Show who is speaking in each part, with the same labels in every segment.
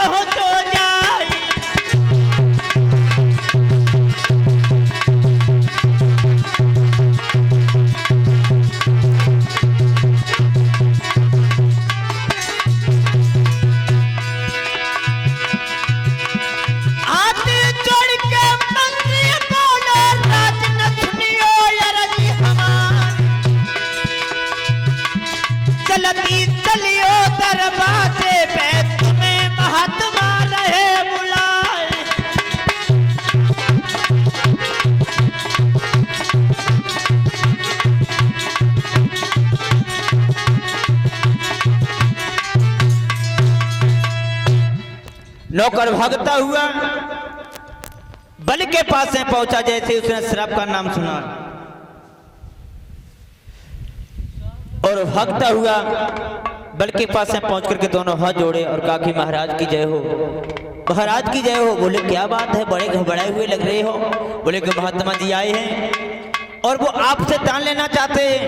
Speaker 1: हो तो जाए। हाथ जोड़ के मंत्री बोले राज न सुनियो अरजी हमारी। चलती चलियो दरवाजे पे तुम्हें महात्मा रहे बुलाए। नौकर भागता हुआ बलि के पास में पहुंचा। जैसे उसने श्राप का नाम सुना और भागता हुआ बल के पास में पहुंच करके दोनों हाथ जोड़े और कहा कि महाराज की जय हो, महाराज की जय हो। बोले क्या बात है, बड़े घबराए हुए लग रहे हो। बोले कि महात्मा जी आए हैं और वो आपसे दान लेना चाहते हैं।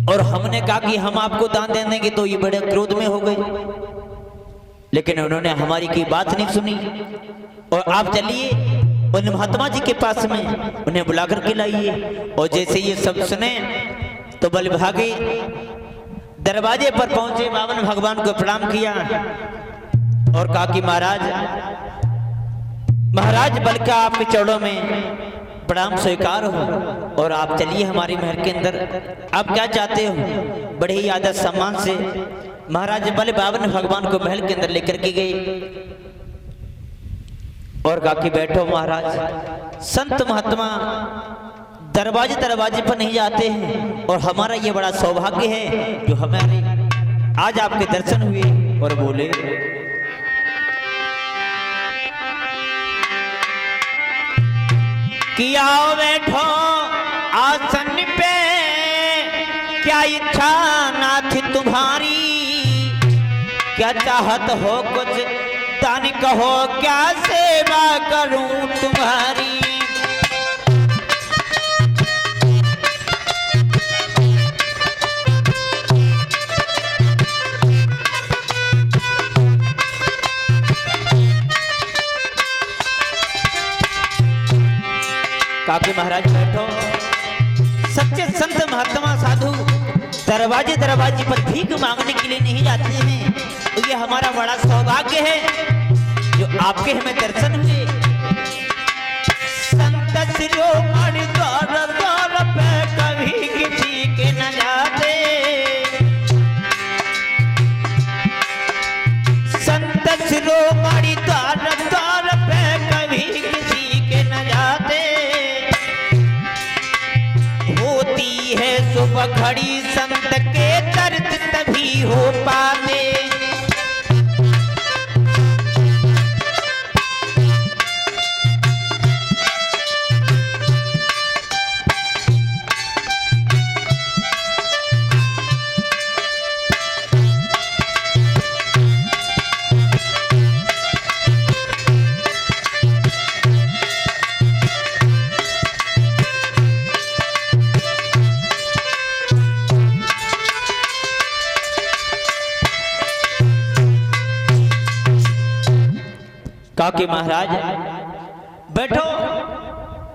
Speaker 1: और हमने कहा कि हम आपको दान दे देंगे तो ये बड़े क्रोध में हो गए, लेकिन उन्होंने हमारी की बात नहीं सुनी। और आप चलिए उन महात्मा जी के पास में उन्हें बुला करके लाइए। और जैसे ये सब सुने तो बल भागे, दरवाजे पर पहुंचे, बावन भगवान को प्रणाम किया और कहा कि महाराज बल का आपके चरणों में प्रणाम स्वीकार हो और आप चलिए हमारे महल के अंदर। आप क्या चाहते हो? बड़े ही आदर सम्मान से महाराज बल बावन भगवान को महल के अंदर लेकर के गए और कहा कि बैठो महाराज। संत महात्मा दरवाजे दरवाजे पर नहीं जाते हैं और हमारा ये बड़ा सौभाग्य है जो हमारे आज आपके दर्शन हुए। और बोले कि आओ बैठो आसन पे, क्या इच्छा ना थी तुम्हारी, क्या चाहत हो कुछ दान कहो, क्या सेवा करूं तुम्हारी। काकी महाराज बैठो। सच्चे संत महात्मा साधु दरवाजे दरवाजे पर भीख मांगने के लिए नहीं जाते हैं। तो ये हमारा बड़ा सौभाग्य है जो आपके हमें दर्शन हुए। संत शिरोमणि द्वार द्वार पे कभी किसी के न जाते। संत शिरोमणि द्वार द्वार पे कभी किसी के न जाते। होती है सुबह घड़ी संत के दर्द तभी हो पाते। काकी महाराज बैठो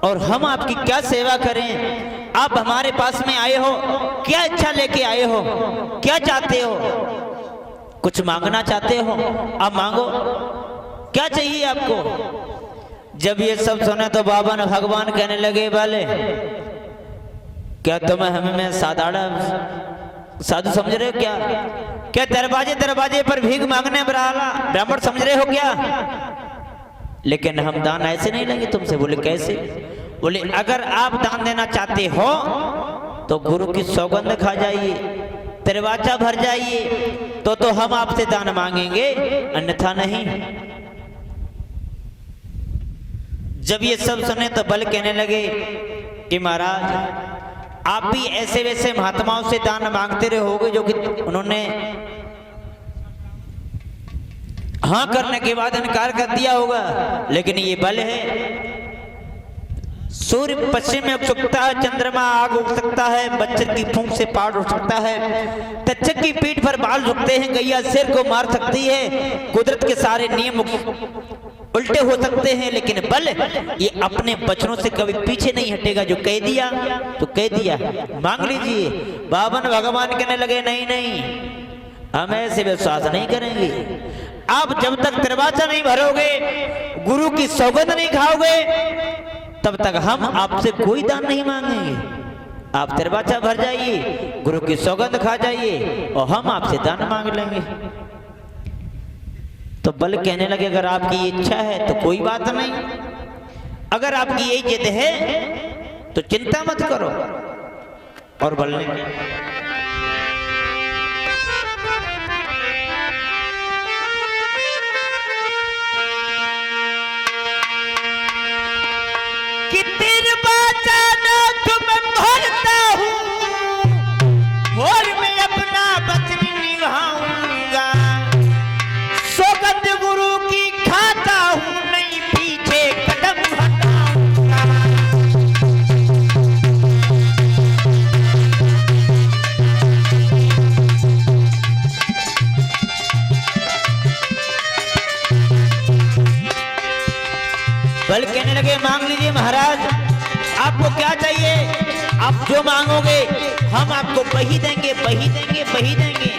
Speaker 1: और हम आपकी क्या सेवा करें। आप हमारे पास में आए हो, क्या इच्छा लेके आए हो, क्या चाहते हो? कुछ मांगना चाहते हो आप मांगो, क्या चाहिए आपको? जब ये सब सुने तो बाबा भगवान कहने लगे, बोले क्या तुम हमें साधु समझ रहे हो क्या? क्या दरवाजे दरवाजे पर भीख मांगने वाला ब्राह्मण समझ रहे हो क्या? लेकिन हम दान ऐसे नहीं लेंगे तुमसे। बोले कैसे? बोले अगर आप दान देना चाहते हो तो गुरु की सौगंध खा जाइए, दरवाजा भर जाइए तो हम आपसे दान मांगेंगे, अन्यथा नहीं। जब ये सब सुने तो बल कहने लगे कि महाराज आप भी ऐसे वैसे महात्माओं से दान मांगते रहोगे जो कि उन्होंने हाँ करने के बाद इनकार कर दिया होगा, लेकिन ये बल है सूर्य पश्चिम में उग सकता है, चंद्रमा आग उग सकता है, बच्चन की फूंक से पाड़ उठ सकता है, तक्षक की पीठ पर बाल झुकते हैं, गैया सिर को मार सकती है, कुदरत के सारे नियम उल्टे हो सकते हैं, लेकिन बल ये अपने बचनों से कभी पीछे नहीं हटेगा। जो कह दिया तो कह दिया, मांग लीजिए। बावन भगवान कहने लगे नहीं नहीं, हम ऐसे विश्वास नहीं करेंगे। आप जब तक दरवाजा नहीं भरोगे, गुरु की सौगंध नहीं खाओगे, तब तक हम आपसे कोई दान नहीं मांगेंगे। आप दरवाजा भर जाइए, गुरु की सौगंध खा जाइए और हम आपसे दान मांग लेंगे। तो बल कहने लगे अगर आपकी इच्छा है तो कोई बात नहीं, अगर आपकी यही जिद है तो चिंता मत करो। और बल ने कि तेरे बाचा ना तुम्हें भरता हूँ और मैं अपना वचन निभाऊंगा, सौगंध गुरु की खाता हूँ, नहीं पीछे कदम हटाऊंगा। बल कहने लगे मांग लीजिए महाराज, आपको क्या चाहिए? आप जो मांगोगे हम आपको वही देंगे, वही देंगे, वही देंगे।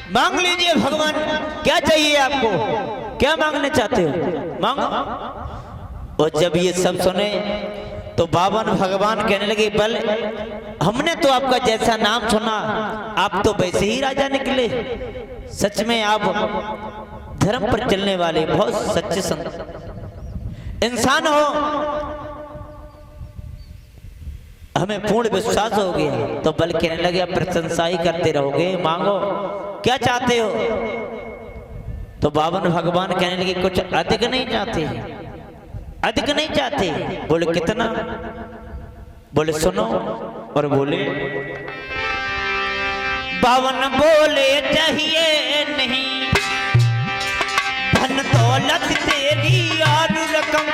Speaker 1: मांग लीजिए भगवान, क्या चाहिए आपको, क्या मांगने चाहते हो, मांगो। और जब ये सब सुने तो बावन भगवान कहने लगे बल, हमने तो आपका जैसा नाम सुना, आप तो वैसे ही राजा निकले। सच में आप धर्म पर चलने वाले बहुत सच्चे संत इंसान हो, हमें पूर्ण विश्वास हो गया। तो बल कहने लगे आप प्रशंसा ही करते रहोगे, मांगो क्या चाहते हो। तो बावन भगवान कहने लगे कुछ अधिक नहीं चाहते, अधिक नहीं चाहते। बोले कितना? बोले सुनो। और बोले बावन बोले चाहिए नहीं धन दौलत तेरी और रकम,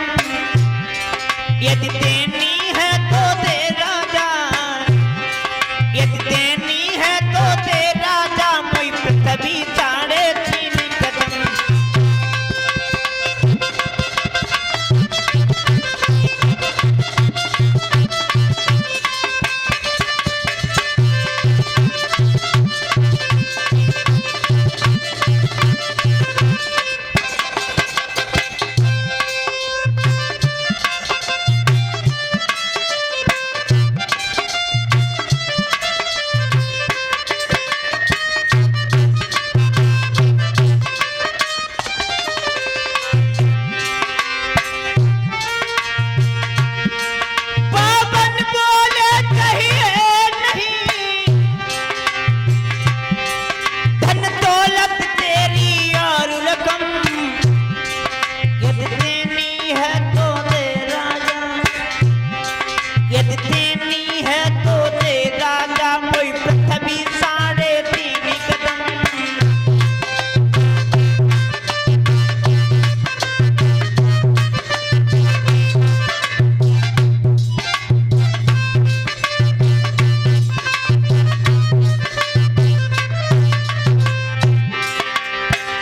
Speaker 1: यदि देनी है तो दे राजा, यदि देनी है तो दे राजा, मैं पृथ्वी साढ़े 3 कदम।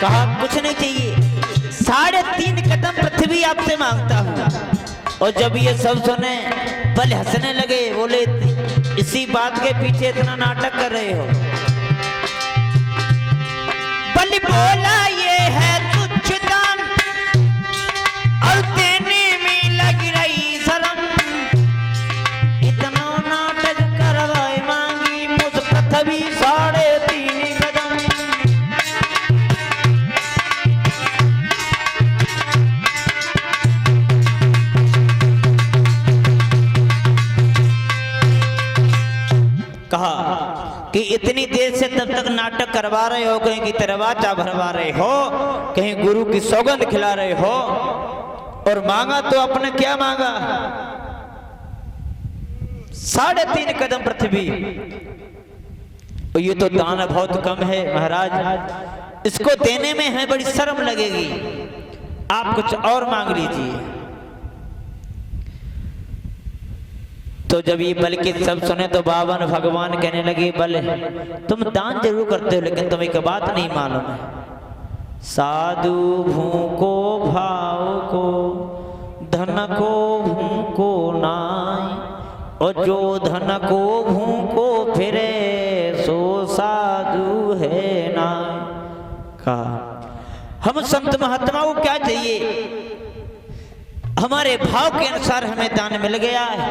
Speaker 1: कहा कुछ नहीं चाहिए, 3.5 कदम पृथ्वी आपसे मांगता हूं। और जब ये सब सुने बल हंसने लगे, बोले इसी बात के पीछे इतना नाटक कर रहे हो। बल बोला ये है तुच्छ दान और देने में लग रही शर्म, इतना नाटक करवाए मांगी मुझ पृथ्वी 3.5 कदम। कि इतनी देर से तब तक नाटक करवा रहे हो, कहीं की दरवाजा भरवा रहे हो, कहीं गुरु की सौगंध खिला रहे हो, और मांगा तो आपने क्या मांगा? 3.5 कदम पृथ्वी। ये तो दान बहुत कम है महाराज, इसको देने में है बड़ी शर्म लगेगी, आप कुछ और मांग लीजिए। तो जब ये बल के सब सुने तो बावन भगवान कहने लगे, बल तुम दान जरूर करते हो, लेकिन तुम्हें एक बात नहीं मालूम है, साधु भूको भाव को धन को भूको नाई, और जो धन को भूको फिरे सो साधु है नाई। कहा हम संत महात्माओं को क्या चाहिए, हमारे भाव के अनुसार हमें दान मिल गया है,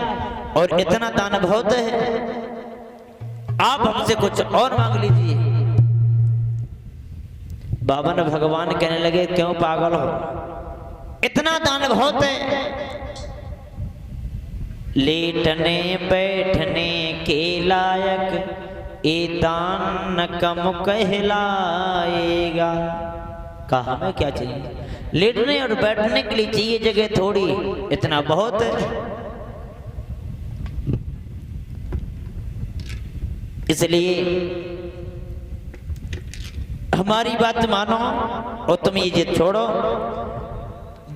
Speaker 1: और इतना दान बहुत है, आप हमसे कुछ और मांग लीजिए। बावन भगवान कहने लगे, क्यों पागल हो, इतना दान बहुत है, लेटने बैठने के लायक ये दान न कम कहलाएगा। कहा हमें क्या चाहिए, लेटने और बैठने के लिए चाहिए जगह थोड़ी, इतना बहुत है। इसलिए हमारी बात मानो और तुम ये जिद छोड़ो,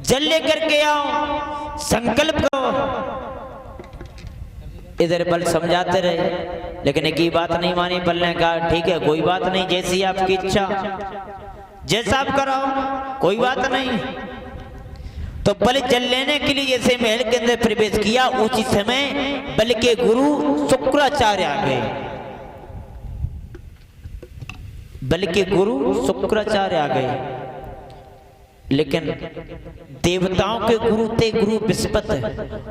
Speaker 1: जल लेकर के आओ, संकल्प करो। इधर बल समझाते रहे, लेकिन एक ही बात नहीं मानी। बल ने कहा ठीक है कोई बात नहीं, जैसी आपकी इच्छा, जैसा आप कराओ, कोई बात नहीं। तो बल जल लेने के लिए जैसे महल के अंदर प्रवेश किया, उसी समय बल के गुरु शुक्राचार्य आ गए। बल के गुरु शुक्राचार्य आ गए, लेकिन देवताओं के गुरु थे गुरु बृहस्पति,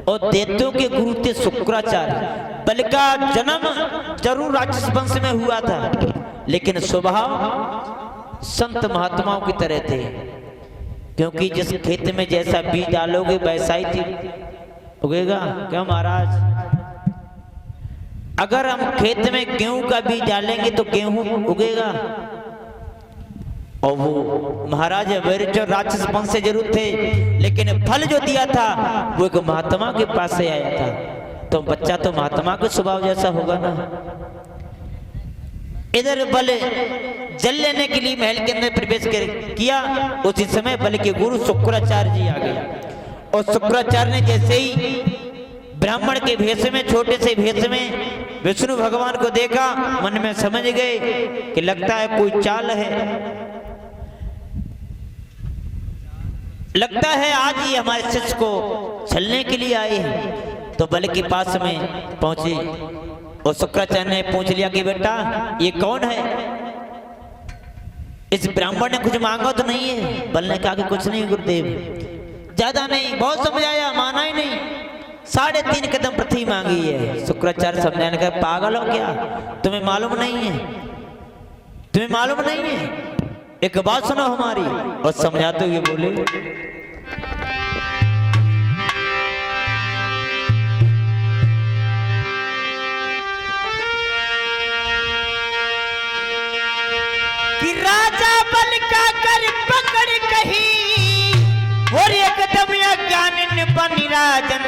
Speaker 1: और दैत्यों के गुरु थे शुक्राचार्य। बल का जन्म जरूर राक्षस वंश में हुआ था, लेकिन स्वभाव संत महात्माओं की तरह थे, क्योंकि जिस खेत में जैसा बीज डालोगे वैसा ही उगेगा। क्या महाराज, अगर हम खेत में गेहूं का बीज डालेंगे तो गेहूं उगेगा, और वो महाराज वे जो राक्षस वंश से जरूर थे, लेकिन फल जो दिया था वो एक महात्मा के पास से आया था। तो बच्चा तो महात्मा के स्वभाव जैसा होगा ना। इधर बल जल लेने के लिए महल के अंदर प्रवेश किया, उसी समय बल के गुरु शुक्राचार्य जी आ गए। और शुक्राचार्य ने जैसे ही ब्राह्मण के भेष में, छोटे से भेष में विष्णु भगवान को देखा, मन में समझ गए कि लगता है कोई चाल है, लगता है आज ही हमारे शिष्य को छलने के लिए आए हैं। तो बल के पास में पहुंचे और शुक्राचार्य ने पूछ लिया कि बेटा ये कौन है, इस ब्राह्मण ने कुछ मांगा तो नहीं है? बल ने कहा कि कुछ नहीं गुरुदेव, ज्यादा नहीं, बहुत समझाया माना ही नहीं, 3.5 कदम पृथ्वी मांगी है। शुक्राचार्य समझाने का, पागल हो क्या, तुम्हें मालूम नहीं है, तुम्हें मालूम नहीं है, एक बात सुनो हमारी। और समझाते हुए बोले, कि राजा बल का कर पकड़ कही, और एकदम अज्ञानी बनी राजन,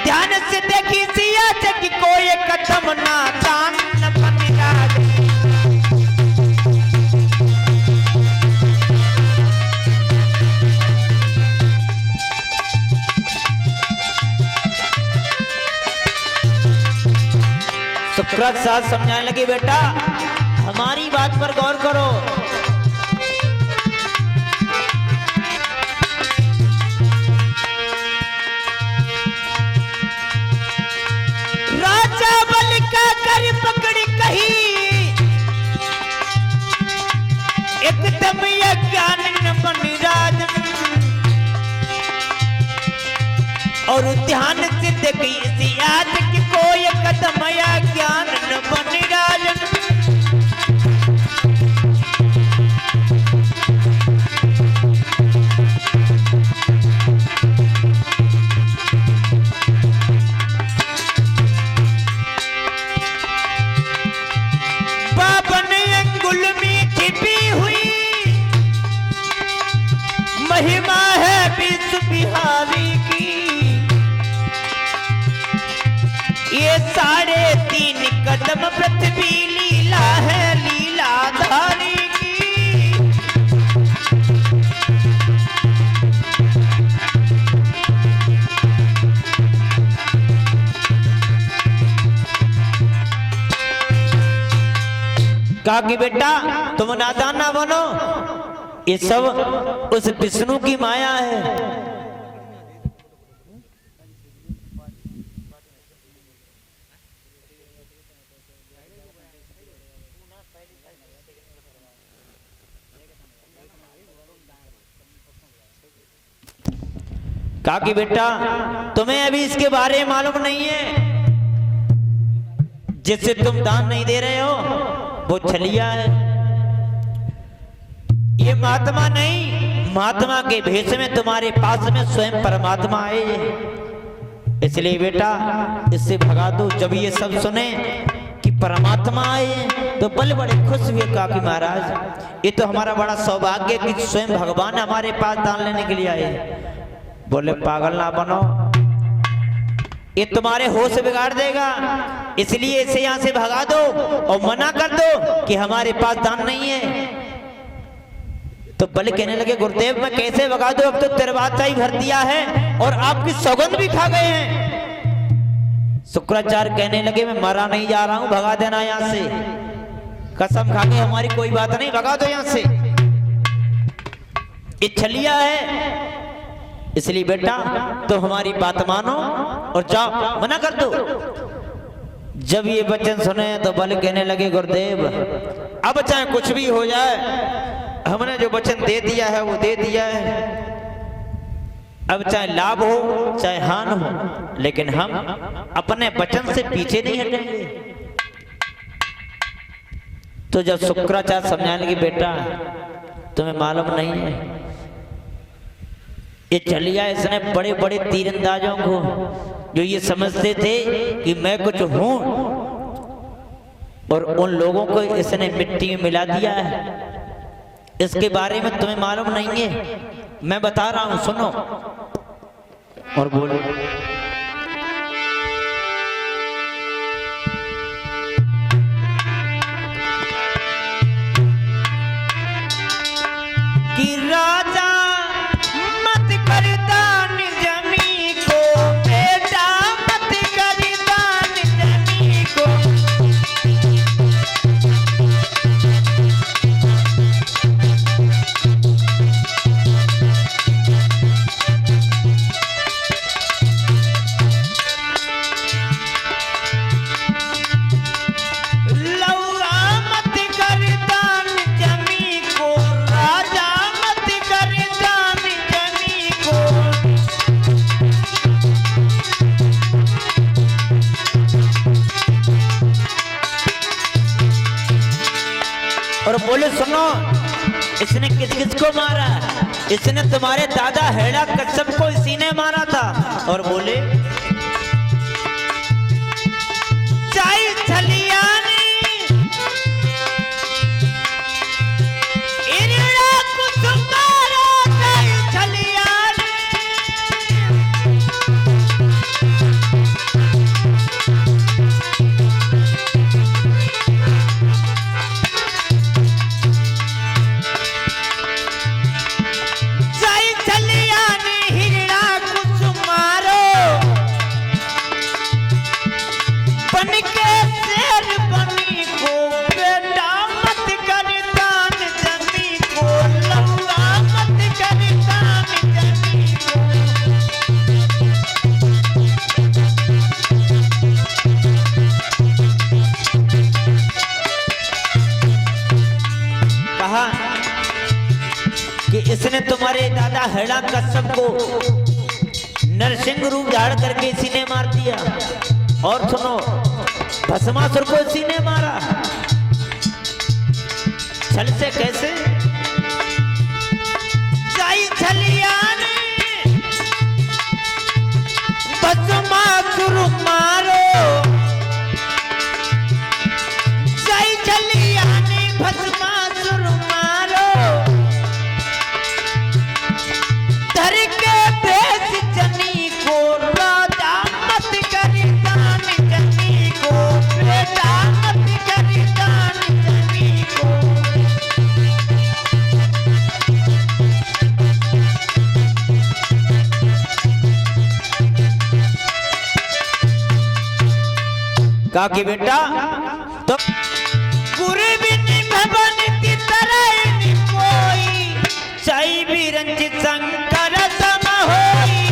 Speaker 1: ध्यान से देखी सिया जग को कदम नादान बनी राजन। शुक्राचार्य साहब समझाने लगे, बेटा हमारी बात पर गौर करो, राजा बल का कर पकड़ कही, एकदम अज्ञान न बनी राजन, और ध्यान से देखी इसी आज की कोई कदम अज्ञान न बनी राजन। कहा कि बेटा तुम नादान ना बनो, ये सब उस विष्णु की माया है। कहा कि बेटा तुम्हें अभी इसके बारे में मालूम नहीं है, जिससे तुम दान नहीं दे रहे हो वो छलिया है। ये महात्मा नहीं, महात्मा के भेष में तुम्हारे पास में स्वयं परमात्मा आए, इसलिए बेटा इससे भगा दो। जब ये सब सुने कि परमात्मा आए तो बड़े बड़े खुश हुए। कहा कि महाराज ये तो हमारा बड़ा सौभाग्य कि स्वयं भगवान हमारे पास दान लेने के लिए आए। बोले पागल ना बनो, ये तुम्हारे होश बिगाड़ देगा, इसलिए इसे यहां से भगा दो और मना कर दो कि हमारे पास दान नहीं है। तो बल कहने लगे गुरुदेव मैं कैसे भगा दूं, अब तो दरवाजा ही भर दिया है और आपकी सौगंध भी खा गए हैं। शुक्राचार्य कहने लगे मैं मरा नहीं जा रहा हूं, भगा देना यहां से, कसम खा के हमारी कोई बात नहीं, भगा दो यहां से, ये छलिया है। इसलिए बेटा तो हमारी बात मानो और जाओ, मना कर दो। जब ये वचन सुने तो बल कहने लगे गुरुदेव अब चाहे कुछ भी हो जाए, हमने जो वचन दे दिया है वो दे दिया है, अब चाहे लाभ हो चाहे हान हो, लेकिन हम अपने वचन से पीछे नहीं हटेंगे। तो जब शुक्राचार्य समझाने लगे बेटा तुम्हें मालूम नहीं है, ये चलिया इसने बड़े बड़े तीरंदाजों को जो ये समझते थे कि मैं कुछ हूं, और उन लोगों को इसने मिट्टी में मिला दिया है। इसके बारे में तुम्हें मालूम नहीं है, मैं बता रहा हूं सुनो। और बोलो कि राजा बोले सुनो इसने किस किस को मारा, इसने तुम्हारे दादा हेड़ा कश्यप को इसी ने मारा था। और बोले चाई छलिया इसने तुम्हारे दादा हेड़ा कश्यप को नरसिंह रूप धारण करके इसी ने मार दिया। और सुनो भस्मासुर को इसी ने मारा। छल से कैसे? जाई छलिया ने भस्मासुर मारो, जाई छलिया ने भस्मासुर मारो, कहा कि बेटा तो पूरे भी नहीं भवन की तरह कोई, साई विरंच शंकर सम होई।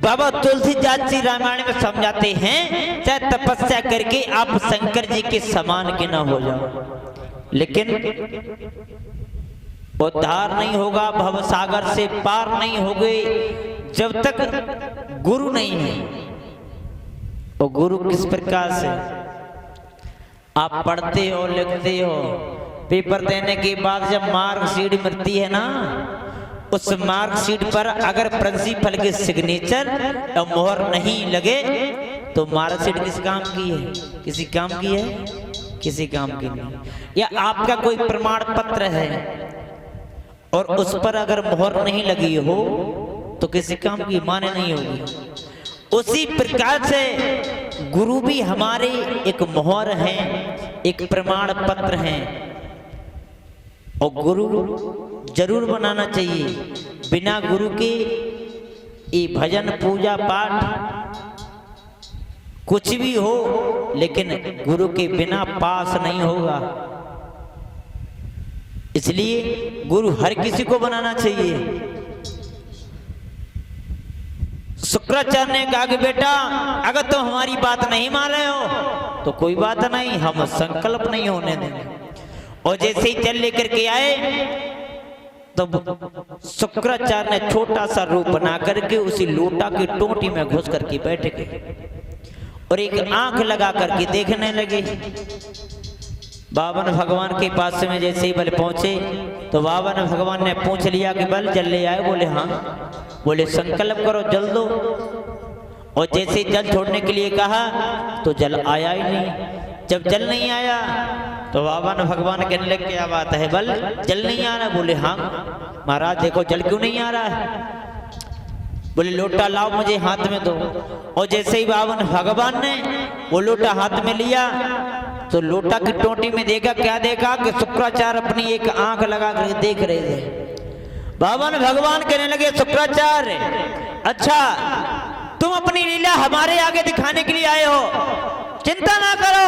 Speaker 1: बाबा तुलसीदास जी रामायण में समझाते हैं, चाहे तपस्या करके आप शंकर जी के समान के ना हो जाओ, लेकिन उद्धार नहीं होगा, भवसागर से पार नहीं होगे जब तक गुरु नहीं है। और गुरु किस प्रकार से? आप पढ़ते हो, लिखते हो, पेपर देने के बाद जब मार्कशीट मिलती है ना, उस मार्कशीट पर अगर प्रिंसिपल के सिग्नेचर और मोहर नहीं लगे तो मार्कशीट किस काम की है? किसी काम की है? किसी काम की नहीं। या आपका कोई प्रमाण पत्र है और उस पर अगर मोहर नहीं लगी हो तो किसी काम की माने नहीं होगी। उसी प्रकार से गुरु भी हमारे एक मोहर हैं, एक प्रमाण पत्र हैं, और गुरु जरूर बनाना चाहिए। बिना गुरु के ये भजन पूजा पाठ कुछ भी हो, लेकिन गुरु के बिना पास नहीं होगा। इसलिए गुरु हर किसी को बनाना चाहिए। शुक्राचार्य ने कहा कि बेटा अगर तुम हमारी बात नहीं मान रहे हो तो कोई बात नहीं, हम संकल्प नहीं होने देंगे। और जैसे ही जल लेकर के आए तो शुक्राचार्य ने छोटा सा रूप बना करके उसी लोटा की टोटी में घुस करके बैठ गए और एक आंख लगा करके देखने लगे। बावन भगवान के पास में जैसे ही बल पहुंचे तो बावन भगवान ने पूछ लिया कि बल जल ले आए? बोले हाँ। बोले संकल्प करो, जल दो। और जैसे जल छोड़ने के लिए कहा तो जल आया ही नहीं। जब जल नहीं आया तो बावन भगवान कहने लगे क्या बात है बल, जल नहीं आ रहा? बोले हाँ महाराज देखो जल क्यों नहीं आ रहा है? बोले लोटा लाओ मुझे हाथ में दो। और जैसे ही बावन भगवान ने वो लोटा हाथ में लिया तो लोटा की टोटी में देखा, क्या देखा कि शुक्राचार्य अपनी एक आंख लगा कर देख रहे थे। बावन भगवान कहने लगे शुक्राचार्य अच्छा तुम अपनी लीला हमारे आगे दिखाने के लिए आए हो, चिंता ना करो,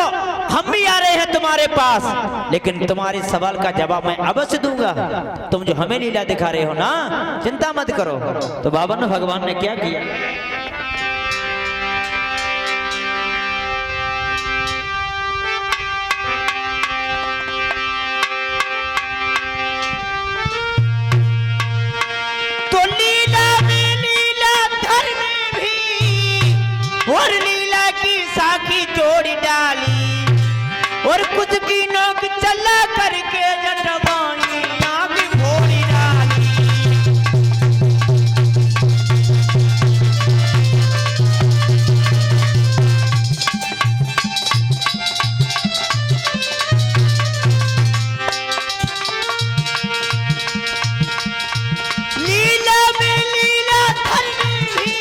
Speaker 1: हम भी आ रहे हैं तुम्हारे पास, लेकिन तुम्हारे सवाल का जवाब मैं अवश्य दूंगा। तुम जो हमें लीला दिखा रहे हो ना, चिंता मत करो। तो बावन भगवान ने क्या किया? तो लीला में लीला धर्म भी और लीला की साखी जोड़ी डाली और कुछ की नोक चला करके जटवानी आग फोड़ी डाली। लीला में लीला धर्म भी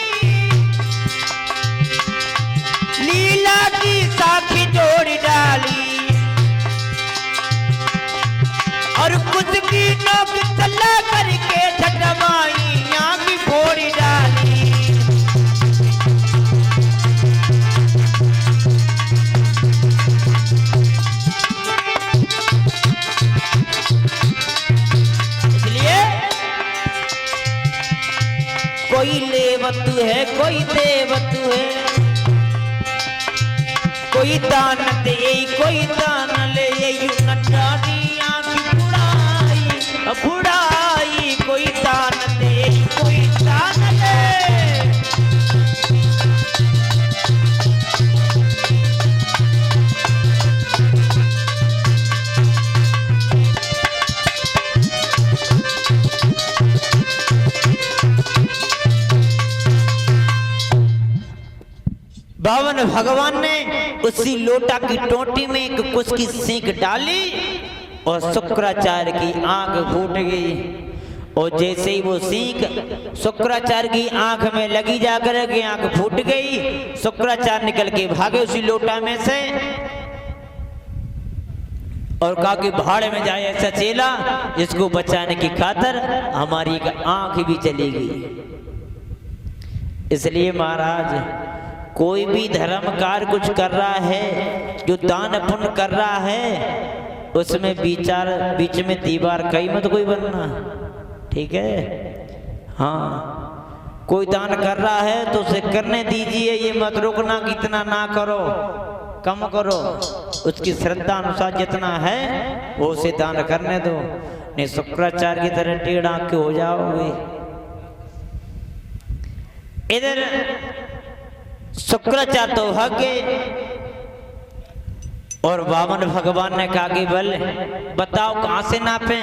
Speaker 1: लीला की साखी जोड़ी डाली और कुछ की नोक चला करके झटवाई आग फोड़ी डाली। इसलिए कोई लेवतु है, कोई देवतु है, कोई दान दे कोई दान ले, नटानी आंख बुढ़ाई, कोई दान दे कोई दान ले। बावन भगवान ने उसी लोटा की टोटी में एक कुछ की सीख डाली और शुक्राचार्य की आंख फूट गई। और जैसे ही वो सीख शुक्राचार्य की आंख में लगी जाकर के आंख फूट गई, शुक्राचार्य निकल के भागे उसी लोटा में से और कहा कि भाड़े में जाए ऐसा चेला जिसको बचाने की खातिर हमारी एक आंख भी चली गई। इसलिए महाराज कोई भी धर्म कार्य कुछ कर रहा है, जो दान पुण्य कर रहा है, उसमें बीच में दीवार कहीं मत कोई बनना, ठीक है। हाँ, कोई दान कर रहा है तो उसे करने दीजिए, ये मत रोकना कि इतना ना करो, कम करो, उसकी श्रद्धा अनुसार जितना है वो उसे दान करने दो, नहीं शुक्राचार्य की तरह टेढ़ आंख के हो जाओगे। इधर शुक्राचार्य तो भागे और वामन भगवान ने कहा कि बल बताओ कहां से नापे।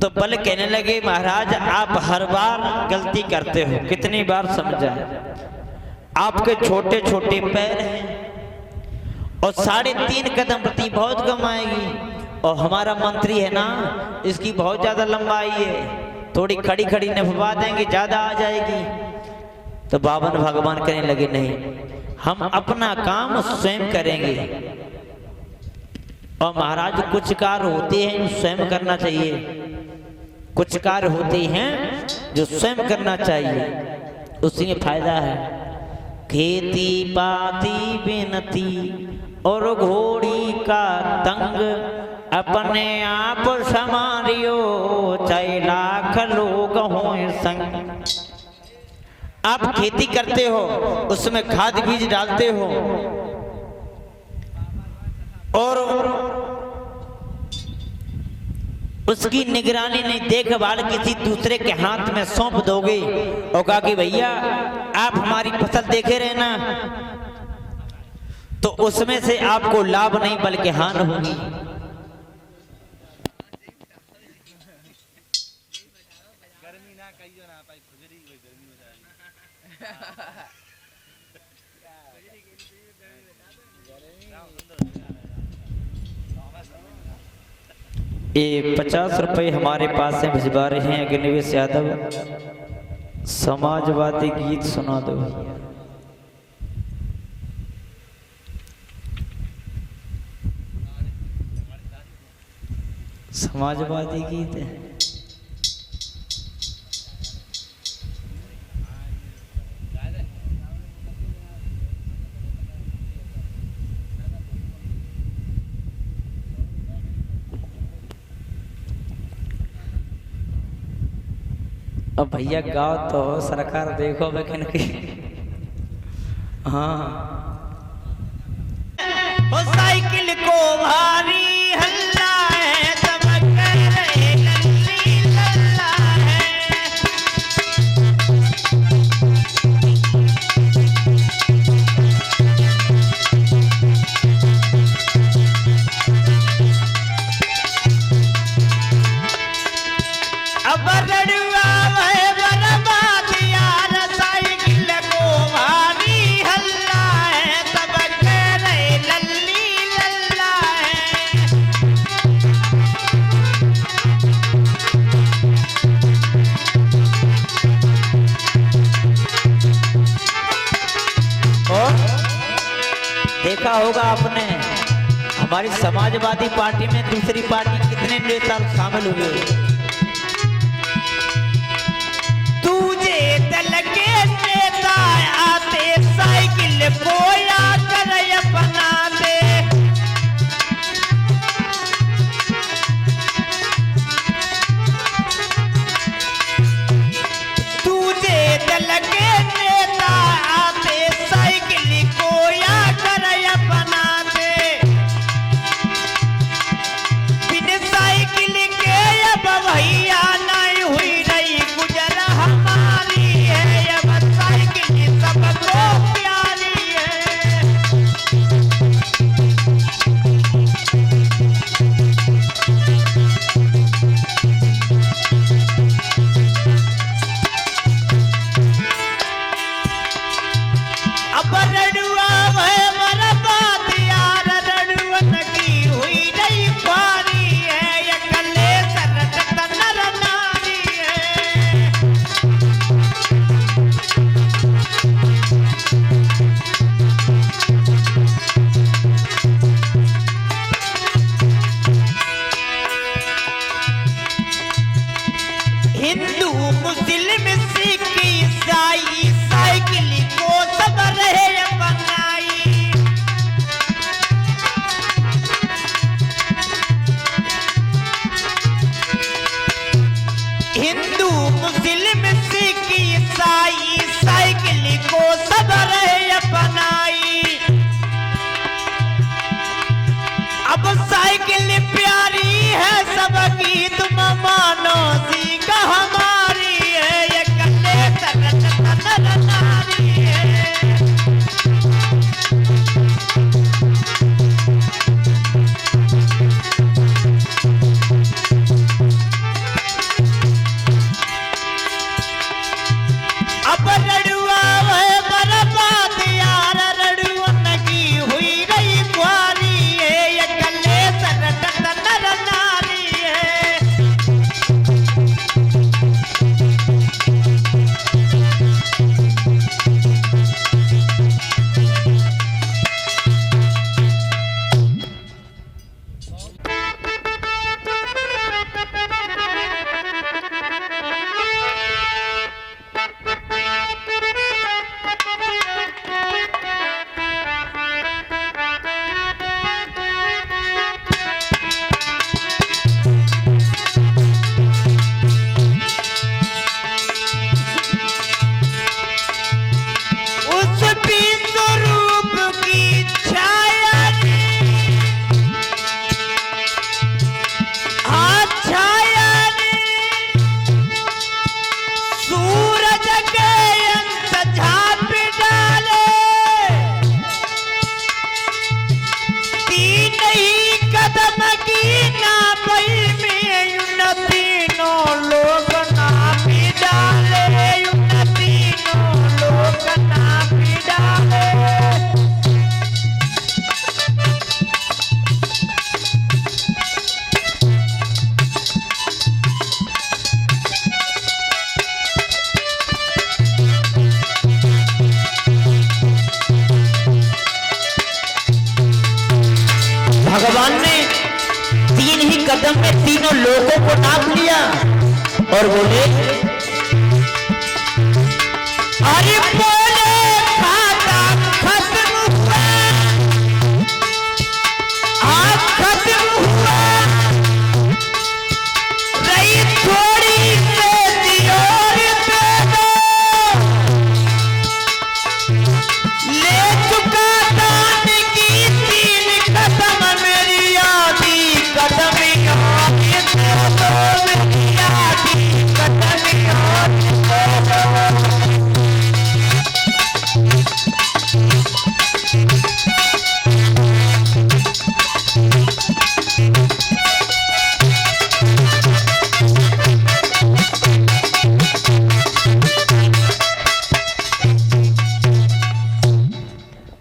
Speaker 1: तो बल कहने लगे महाराज आप हर बार गलती करते हो, कितनी बार समझा, आपके छोटे छोटे पैर हैं और 3.5 कदम प्रति बहुत कम आएगी, और हमारा मंत्री है ना इसकी बहुत ज्यादा लंबाई है, थोड़ी खड़ी खड़ी नफवा देंगे ज्यादा आ जाएगी। तो वामन भगवान कहने लगे नहीं, हम अपना काम स्वयं करेंगे, और महाराज कुछ कार्य होते हैं जो स्वयं करना चाहिए, कुछ कार्य होते हैं जो स्वयं करना चाहिए, उसी में फायदा है। खेती पाती बिनती और घोड़ी का तंग, अपने आप संभालियो चाहे लाख लोग हों संग। आप खेती करते हो, उसमें खाद बीज डालते हो और उसकी निगरानी नहीं, देखभाल किसी दूसरे के हाथ में सौंप दोगे और कहा कि भैया आप हमारी फसल देखे रहना, तो उसमें से आपको लाभ नहीं बल्कि हानि होगी। ये 50 रुपए हमारे पास से भिजवा रहे हैं अग्निवेश यादव, समाजवादी गीत सुना दो। समाजवादी गीत है। अब भैया गाओ तो सरकार देखो लेकिन हाँ साइकिल को भारी हल्ला है, चमक रहे लल्ली लल्ला है। अब रड़ुआ देखा होगा आपने हमारी समाजवादी पार्टी में दूसरी पार्टी कितने नेता शामिल हुए। तुझे दल के नेता आते साइकिल बोया कर अपना दे, तुझे दल के नेता आते साइकिल कोया कर अपना दे, बिन साइकिल के अब भगवान ने 3 ही कदम में तीनों लोगों को नाप लिया और बोले, अरे बोले खाता खत्म हुआ, आज खत्म हुआ, रही थोड़ी से और ले चुका दान की 3 कदम, मेरी आधी कदम आगे तो मेरी आधी कदम आगे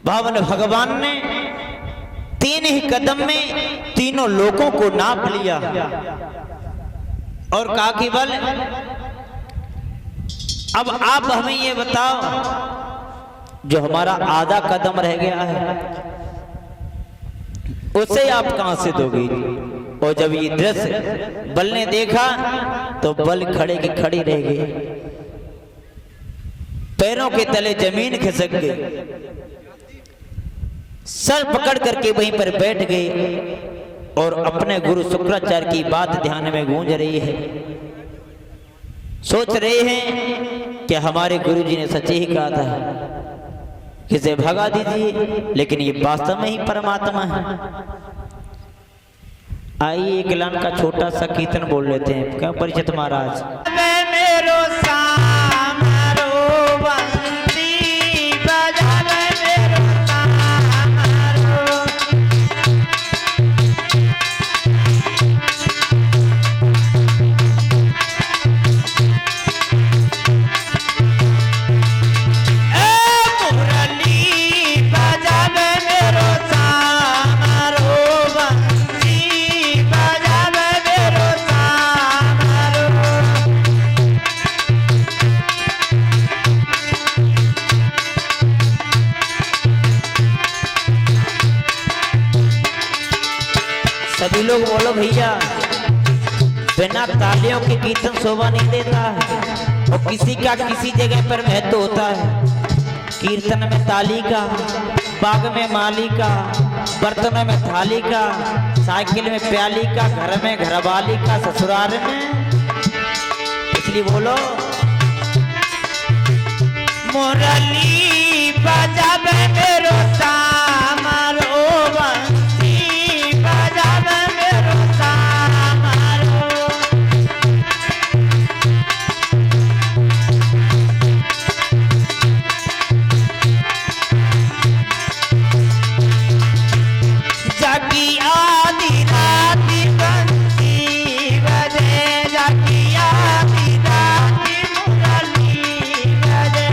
Speaker 1: भावन भगवान ने 3 ही कदम में तीनों लोगों को नाप लिया और कहा कि बल अब आप हमें ये बताओ, जो हमारा आधा कदम रह गया है उसे आप कहां से दोगे। और जब ये दृश्य बल ने देखा तो बल खड़े की खड़ी रह गई, पैरों के तले जमीन खिसक गई, सर पकड़ करके वहीं पर बैठ गए और अपने गुरु शुक्राचार्य की बात ध्यान में गूंज रही है। सोच रहे हैं कि हमारे गुरु जी ने सच ही कहा था कि इसे भगा दीजिए, लेकिन ये वास्तव में ही परमात्मा है। आइए एक लाइन का छोटा सा कीर्तन बोल लेते हैं। क्या परिचित महाराज, सभी लोग बोलो भैया, बिना तालियों के कीर्तन शोभा नहीं देता है और किसी का किसी जगह पर महत्व होता है। कीर्तन में ताली का, बाग में माली का, बर्तनों में थाली का, साइकिल में प्याली का, घर में घरवाली का, ससुराल में। इसलिए बोलो, मुरली बजावे मेरो सामारो बंसी बजावे मेरो सामारो। जागी आधी राती बंसी बजे, जागी आधी राती मुरली बजे।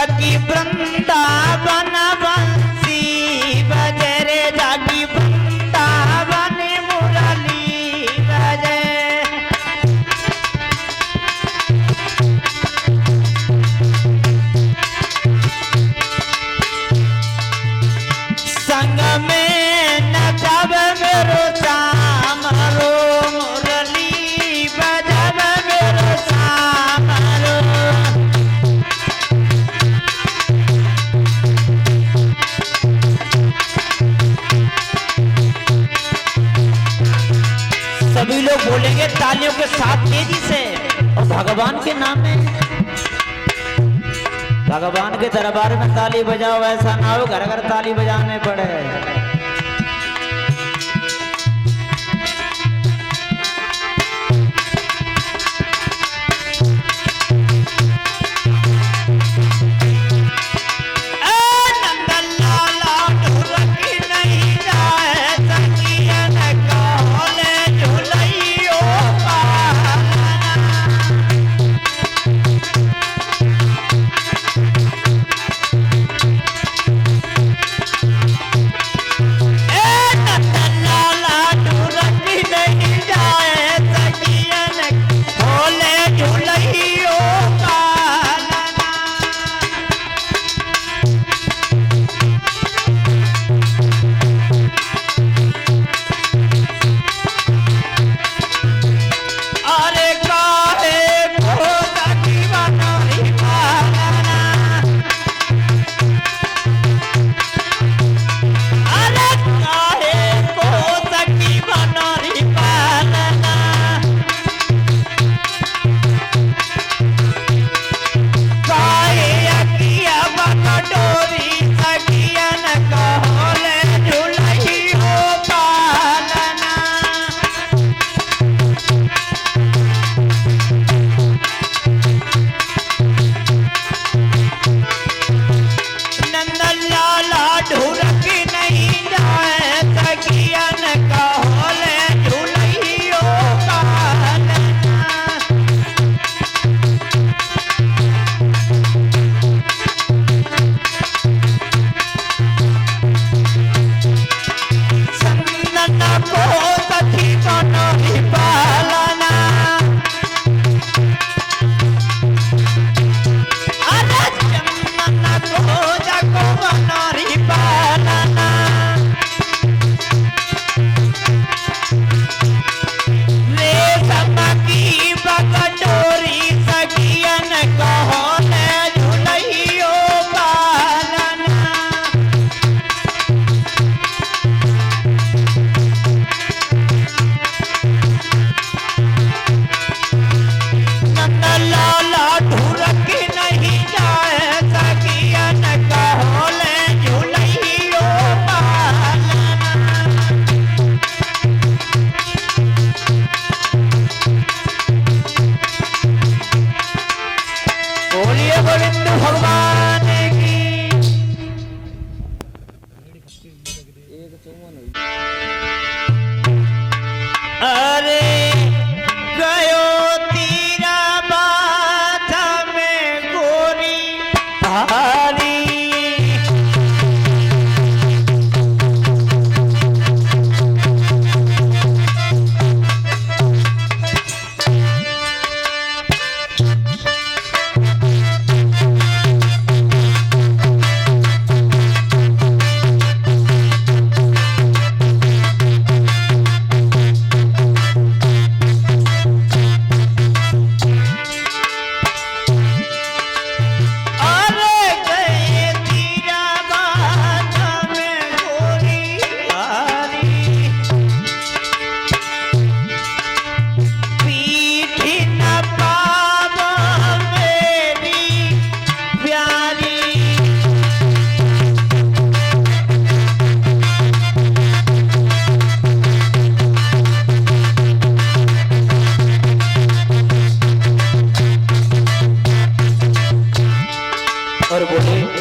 Speaker 1: जाकी वृंदावन बंसी बजे रे जाकी वृंदावन मुरली बजे। संग में नचब मेरो श्याम रो मुरली बजब मेरो श्याम रो। सभी लोग बोलेंगे तालियों के साथ तेजी से और भगवान के नाम में, भगवान के दरबार में ताली बजाओ, ऐसा ना हो घर घर ताली बजाने पड़े।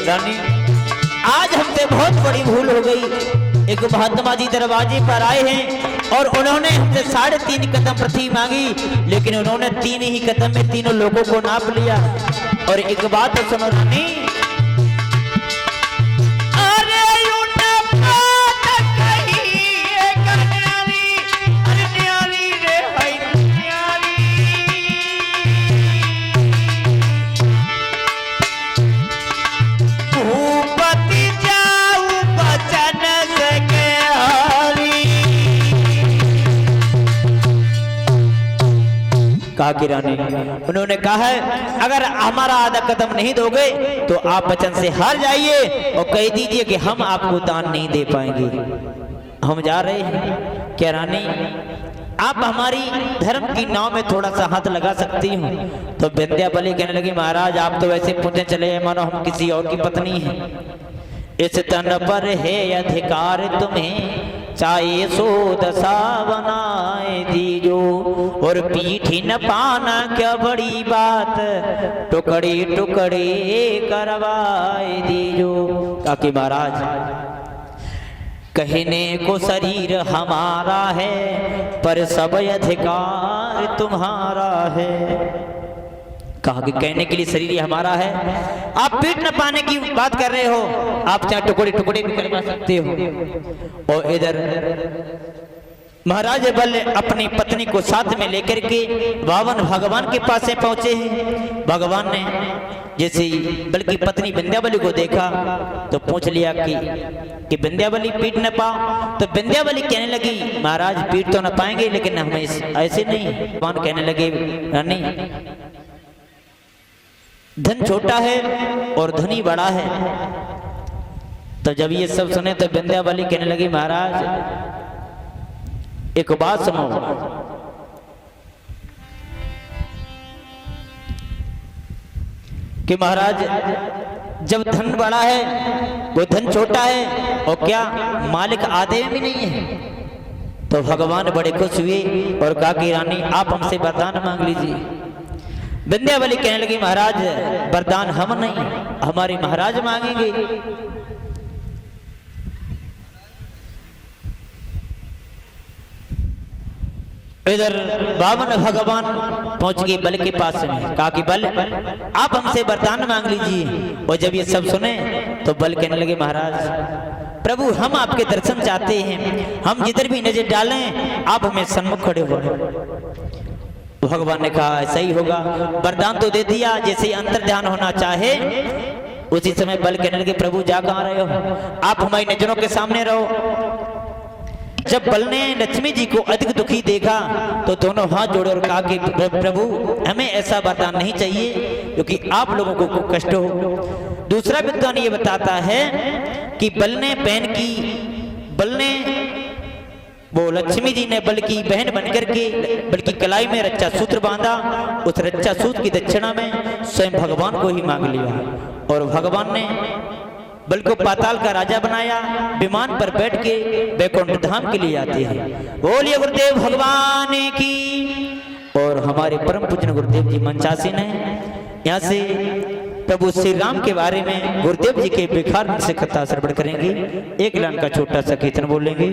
Speaker 1: रानी आज हमसे बहुत बड़ी भूल हो गई। एक महात्मा जी दरवाजे पर आए हैं और उन्होंने हमसे 3.5 कदम पृथ्वी मांगी, लेकिन उन्होंने 3 ही कदम में तीनों लोगों को नाप लिया। और एक बात तो सुनो रानी, काकी रानी उन्होंने कहा है अगर हमारा आधा कदम नहीं दोगे तो आप वचन से हार जाइए और कह दीजिए कि हम आपको दान नहीं दे पाएंगे, हम जा रहे हैं। क्या रानी आप हमारी धर्म की नाव में थोड़ा सा हाथ लगा सकती हूँ? तो विंध्यावली कहने लगी महाराज आप तो वैसे पूछने चले हैं मानो हम किसी और की पत्नी हैं। इस तन पर है अधिकार तुम्हें चाहे सो दशा बनाए दीजो और पीठी न पाना क्या बड़ी बात टुकड़े टुकड़े करवाए दीजो। ताकि महाराज कहने को शरीर हमारा है पर सब अधिकार तुम्हारा है। कहा कि कहने के लिए शरीर हमारा है, आप पीठ न पाने की बात कर रहे हो, आप चाहे टुकड़े टुकड़े भी करवा सकते हो। और इधर महाराज बल अपनी पत्नी को साथ में लेकर के बावन भगवान के पास से पहुंचे हैं। भगवान ने जैसे बल्कि पत्नी विंध्यावली को देखा तो पूछ लिया कि विंध्यावली पीठ न पाओ। तो विंध्यावली कहने लगी महाराज पीठ तो न पाएंगे लेकिन हम ऐसे नहीं। भगवान कहने लगे रानी धन छोटा है और धनी बड़ा है। तो जब ये सब सुने तो विंध्यावली कहने लगी महाराज एक बात सुनो, कि महाराज जब धन बड़ा है वो धन छोटा है और क्या मालिक आधे में भी नहीं है। तो भगवान बड़े खुश हुए और कहा कि रानी आप हमसे वरदान मांग लीजिए। विंध्यावली कहने लगी महाराज वरदान हम नहीं हमारे महाराज मांगेंगे। इधर बावन भगवान पहुंच गए बल के पास में। कहा कि बल आप हमसे वरदान मांग लीजिए। और जब ये सब सुने तो बल कहने लगे महाराज प्रभु हम आपके दर्शन चाहते हैं, हम जिधर भी नजर डालें आप हमें सन्मुख खड़े हो। भगवान ने कहा ऐसा ही होगा, वरदान तो दे दिया, जैसे अंतर ध्यान होना चाहे उसी समय बल कहने लगे प्रभु जा कहाँ रहे हो, आप हमारी नजरों के सामने रहो। जब बल ने लक्ष्मी जी को अधिक दुखी देखा तो दोनों हाथ जोड़े और कहा कि प्रभु हमें ऐसा वरदान नहीं चाहिए क्योंकि आप लोगों को कष्ट हो। दूसरा विद्वान ये बताता है कि बल ने वो लक्ष्मी जी ने बल की बहन बनकर के बल की कलाई में रच्चा सूत्र बांधा, उस रच्चा सूत्र की दक्षिणा में स्वयं भगवान को ही मांग लिया और भगवान ने बल को पाताल का राजा बनाया। विमान पर बैठ के वैकुंठ धाम के लिए आते हैं। बोलिए गुरुदेव भगवान की। और हमारे परम पूज्य गुरुदेव जी मंचासीन हैं। यहाँ से प्रभु श्री राम के बारे में गुरुदेव जी के विखार से कथा श्रवण करेंगे। एक लाइन का छोटा सा कीर्तन बोलेंगे।